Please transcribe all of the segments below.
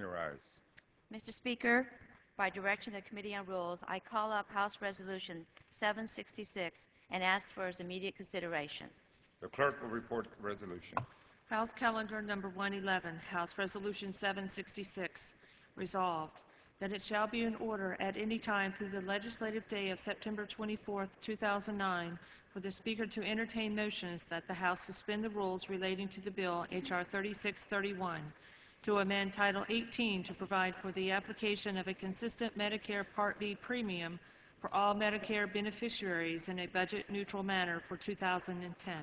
Rise. Mr. Speaker, by direction of the Committee on Rules, I call up House Resolution 766 and ask for its immediate consideration. The clerk will report the resolution. House Calendar Number 111, House Resolution 766, resolved that it shall be in order at any time through the legislative day of September 24, 2009, for the Speaker to entertain motions that the House suspend the rules relating to the bill H.R. 3631, to amend Title 18 to provide for the application of a consistent Medicare Part B premium for all Medicare beneficiaries in a budget-neutral manner for 2010.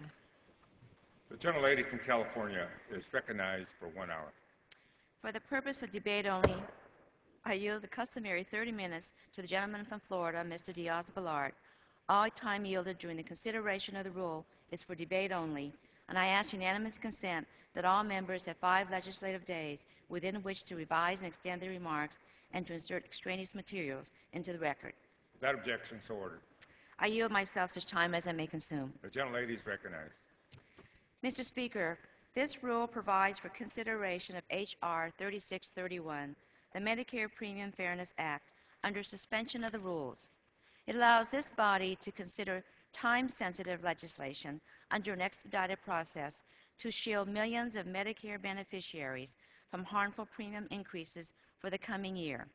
The gentlelady from California is recognized for 1 hour. For the purpose of debate only, I yield the customary 30 minutes to the gentleman from Florida, Mr. Diaz-Balart. All time yielded during the consideration of the rule is for debate only, and I ask unanimous consent that all members have 5 legislative days within which to revise and extend their remarks and to insert extraneous materials into the record. Without objection, so ordered. I yield myself such time as I may consume. The gentlelady is recognized. Mr. Speaker, this rule provides for consideration of H.R. 3631, the Medicare Premium Fairness Act, under suspension of the rules. It allows this body to consider time-sensitive legislation under an expedited process to shield millions of Medicare beneficiaries from harmful premium increases for the coming year.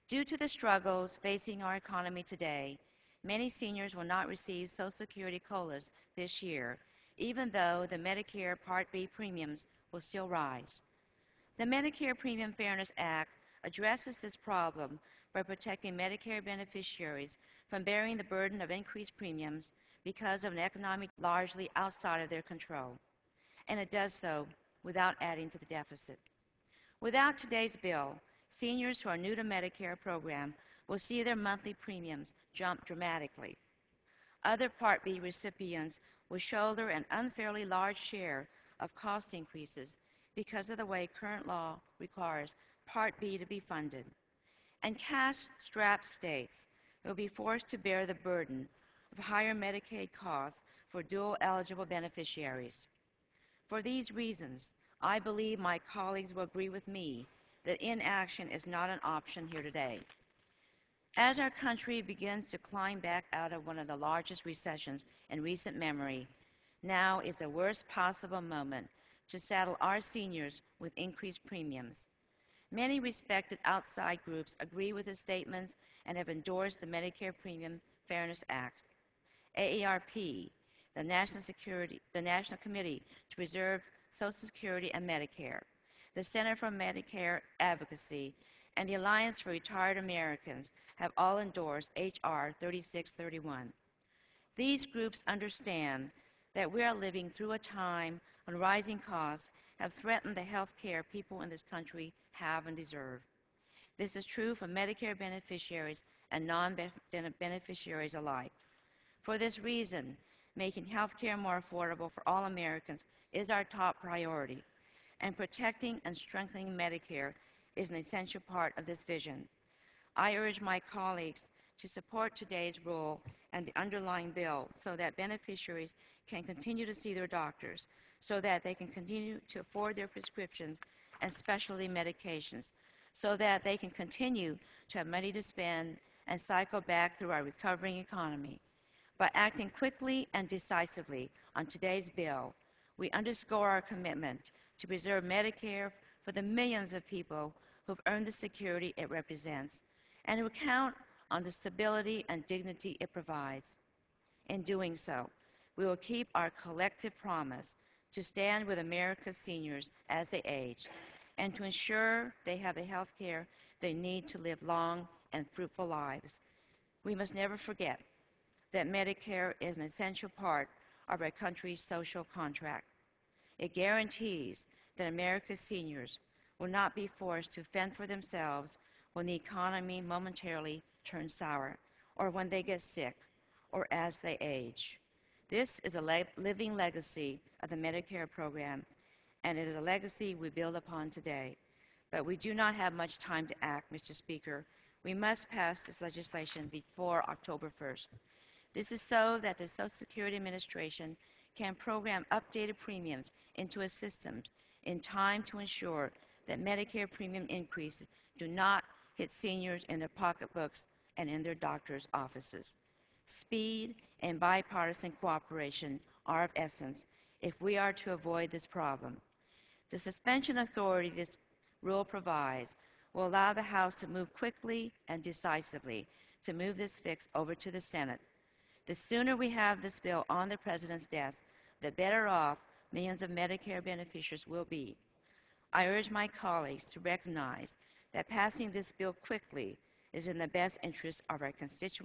Due to the struggles facing our economy today, many seniors will not receive Social Security COLAs this year, even though the Medicare Part B premiums will still rise. The Medicare Premium Fairness Act addresses this problem by protecting Medicare beneficiaries from bearing the burden of increased premiums because of an economic largely outside of their control. And it does so without adding to the deficit. Without today's bill, seniors who are new to Medicare program will see their monthly premiums jump dramatically. Other Part B recipients will shoulder an unfairly large share of cost increases because of the way current law requires Part B to be funded. And cash-strapped states will be forced to bear the burden of higher Medicaid costs for dual-eligible beneficiaries. For these reasons, I believe my colleagues will agree with me that inaction is not an option here today. As our country begins to climb back out of one of the largest recessions in recent memory, now is the worst possible moment to saddle our seniors with increased premiums. Many respected outside groups agree with the statements and have endorsed the Medicare Premium Fairness Act. AARP, the National Committee to Preserve Social Security and Medicare, the Center for Medicare Advocacy, and the Alliance for Retired Americans have all endorsed H.R. 3631. These groups understand that we are living through a time when rising costs have threatened the health care people in this country have and deserve. This is true for Medicare beneficiaries and non-beneficiaries alike. For this reason, making health care more affordable for all Americans is our top priority, and protecting and strengthening Medicare is an essential part of this vision. I urge my colleagues to support today's rule and the underlying bill so that beneficiaries can continue to see their doctors, so that they can continue to afford their prescriptions and specialty medications, so that they can continue to have money to spend and cycle back through our recovering economy. By acting quickly and decisively on today's bill, we underscore our commitment to preserve Medicare for the millions of people who've earned the security it represents, and who count on the stability and dignity it provides. In doing so, we will keep our collective promise to stand with America's seniors as they age, and to ensure they have the health care they need to live long and fruitful lives. We must never forget that Medicare is an essential part of our country's social contract. It guarantees that America's seniors will not be forced to fend for themselves when the economy momentarily turns sour, or when they get sick, or as they age. This is a living legacy of the Medicare program, and it is a legacy we build upon today. But we do not have much time to act, Mr. Speaker. We must pass this legislation before October 1st. This is so that the Social Security Administration can program updated premiums into a system in time to ensure that Medicare premium increases do not hit seniors in their pocketbooks and in their doctors' offices. Speed and bipartisan cooperation are of essence if we are to avoid this problem. The suspension authority this rule provides will allow the House to move quickly and decisively to move this fix over to the Senate. The sooner we have this bill on the President's desk, the better off millions of Medicare beneficiaries will be. I urge my colleagues to recognize that passing this bill quickly is in the best interest of our constituents